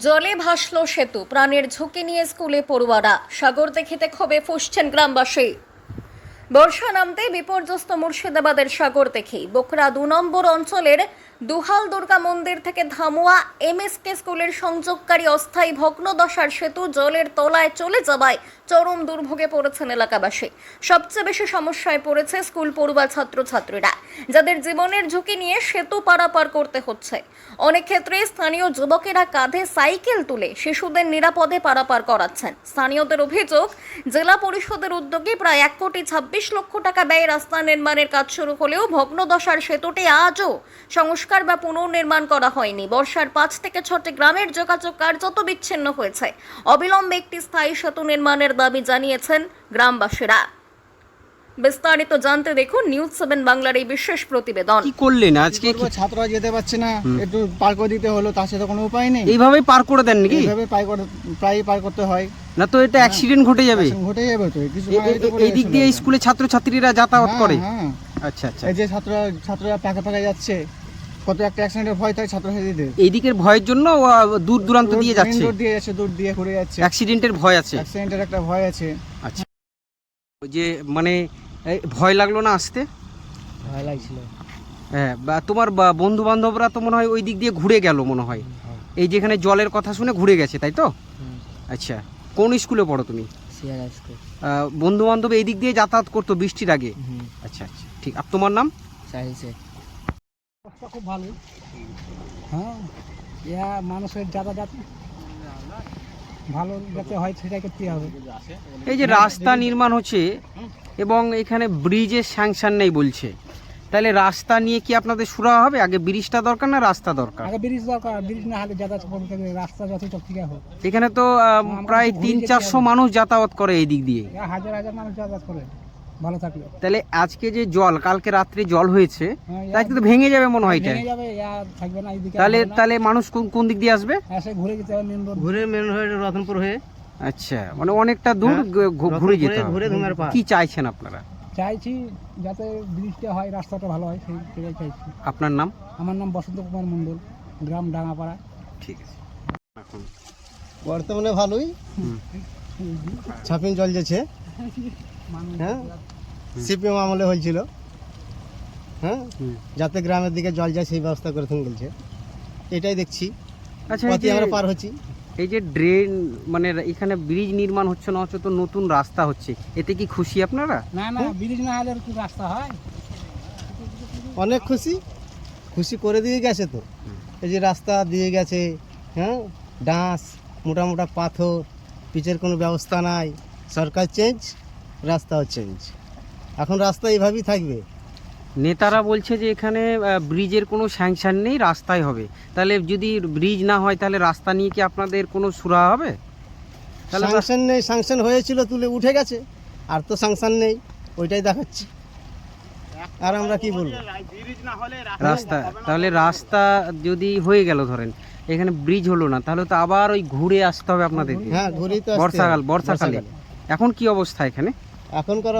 জলে ভাসল সেতু, প্রাণের ঝুঁকি নিয়ে স্কুলে পড়ুয়ারা। সাগর দেখিতে ক্ষোভে ফুঁসছেন গ্রামবাসী। বর্ষা নামতে বিপর্যস্ত মুর্শিদাবাদের সাগর দেখি বোকরা ২ নম্বর অঞ্চলের দুহাল দুর্গা মন্দির থেকে ধামুয়া এমএসকে স্কুলের সংযোগকারী অস্থায়ী ভগ্নদশার সেতু জলের তলায় চলে যাওয়ায় চরম দুর্ভোগে পড়েছেন এলাকাবাসী। সবচেয়ে বেশি সমস্যায় পড়েছে স্কুল পড়ুয়া ছাত্রছাত্রীরা, যাদের জীবনের ঝুঁকি নিয়ে সেতু পারাপার করতে হচ্ছে। অনেক ক্ষেত্রে স্থানীয় যুবকেরা কাঁধে সাইকেল তুলে শিশুদের নিরাপদে পারাপার করাচ্ছেন। স্থানীয়দের অভিযোগ, জেলা পরিষদের উদ্যোগে প্রায় ১,২৬,০০,০০০ টাকা ব্যয়ে রাস্তা নির্মাণের কাজ শুরু হলেও ভগ্নদশার সেতুটি আজও সংস্কার বা পুনর্নির্মাণ করা হয়নি। বর্ষার ৫ থেকে ৬টি গ্রামের যোগাযোগ কার্যত বিচ্ছিন্ন হয়েছে। অবিলম্বে একটি স্থায়ী সেতু নির্মাণের দাবি জানিয়েছেন গ্রামবাসীরা। বিস্তারিত জানতে দেখুন নিউজ 7 বাংলার এই বিশেষ প্রতিবেদন। কি করলেন আজকে? ছাত্ররা যেতে পারছে না, একটু পার করে দিতে হলো, তার সাথে কোনো উপায় নেই। এইভাবেই পার করে দেন নাকি? এইভাবে প্রায় পার করতে হয়, না তো এটা অ্যাক্সিডেন্ট ঘটে যাবে। ঘটে যাবে তো। এই দিক দিয়ে স্কুলে ছাত্রছাত্রীরা যাতায়াত করে। হ্যাঁ, আচ্ছা আচ্ছা। এই যে ছাত্ররা পাকা পাকা যাচ্ছে, কত একটা অ্যাক্সিডেন্টের ভয় থাকে ছাত্রছাত্রীদের। এই দিকের ভয়ের জন্য দূর দূরান্ত দিয়ে যাচ্ছে, দূর দিয়ে ঘুরে যাচ্ছে। অ্যাক্সিডেন্টের ভয় আছে। অ্যাক্সিডেন্টের একটা ভয় আছে। আচ্ছা, ওই যে মানে ভয় লাগলো না আসতে? ভয় লাগছিল। হ্যাঁ, বা তোমার বন্ধু বান্ধবরা তো মনে হয় ওই দিক দিয়ে ঘুরে গেল মনে হয়, এই যেখানে জলের কথা শুনে ঘুরে গেছে, তাই তো? আচ্ছা, কোন স্কুলে পড়ো তুমি? বন্ধু বান্ধব এই দিক দিয়ে যাতায়াত করতো বৃষ্টির আগে? আচ্ছা আচ্ছা, ঠিক। আর তোমার নাম? খুব ভালো। হ্যাঁ, ইয়া মানুষের যাতায়াত ভালো যাতে হয় সেটা করতে হবে। এই যে রাস্তা নির্মাণ হচ্ছে এবং এখানে ব্রিজের স্যাংশন নেই বলছে, তাহলে রাস্তা নিয়ে কি আপনাদের সুরাহা হবে? আগে ব্রিজটা দরকার না রাস্তা দরকার? আগে ব্রিজ দরকার, ব্রিজ না হলে যাতায়াত করতে হবে, রাস্তা যতটুকু ঠিক হোক। এখানে তো প্রায় ৩00-৪০০ মানুষ যাতায়াত করে এই দিক দিয়ে। হাজার হাজার মানুষ যাতায়াত করে ভালো থাকলে। তাহলে আজকে যে জল, কালকে রাত্রে জল হয়েছে, তাই তো ভেঙে যাবে মনে হয়। ভেঙে যাবে, থাকবে না এইদিকে। তাহলে মানুষ কোন দিক দিয়ে আসবে? এসে ঘুরে যেতে হবে মেন রোড, ঘুরে মেন রোড রতনপুর হয়ে। আচ্ছা, মানে অনেকটা দূর ঘুরে যেতে হবে। কি চাইছেন আপনারা? চাইছি যাতে ব্রিজটা হয়, রাস্তাটা ভালো হয়, সেটাই চাইছি। আপনার নাম? আমার নাম বসন্ত কুমার মণ্ডল, গ্রাম ডাঙ্গাপাড়া। ঠিক আছে। এখন বর্তমানে ভালোই ছাপিন জল যেছে। হ্যাঁ, সিপিএম আমলে হয়েছিল। হ্যাঁ, যাতে গ্রামের দিকে জল যায় সেই ব্যবস্থা করে বলছে, এটাই দেখছি। আচ্ছা, আমরা পার হচ্ছি। এই যে ড্রেন, মানে এখানে ব্রিজ নির্মাণ হচ্ছে না, হচ্ছে তো নতুন রাস্তা হচ্ছে, এতে কি খুশি আপনারা? না না, ব্রিজ না হলে কি রাস্তা হয়? অনেক খুশি করে দিয়ে গেছে তো। এই যে রাস্তা দিয়ে গেছে, হ্যাঁ, ডাঁশ, মোটা মোটা পাথর, পিচের কোনো ব্যবস্থা নাই। সরকার চেঞ্জ, রাস্তাও চেঞ্জ, এখন রাস্তা এইভাবেই থাকবে। নেতারা বলছে যে এখানে ব্রিজের কোনো স্যাংশন নেই, রাস্তাই হবে। তাহলে যদি ব্রিজ না হয় তাহলে রাস্তা নিয়ে কি আপনাদের কোনো সুরাহা হবে? স্যাংশন নেই, স্যাংশন হয়েছিল, তুলে উঠে গেছে, আর তো স্যাংশন নেই, ওইটাই দেখাচ্ছি। আর আমরা কি বলবো? রাস্তা, তাহলে রাস্তা যদি হয়ে গেল, ধরেন এখানে ব্রিজ হলো না, তাহলে তো আবার ওই ঘুরে আসতে হবে আপনাদের। হ্যাঁ, ঘুরেই তো বর্ষাকালে। এখন কি অবস্থা এখানে? এখনকার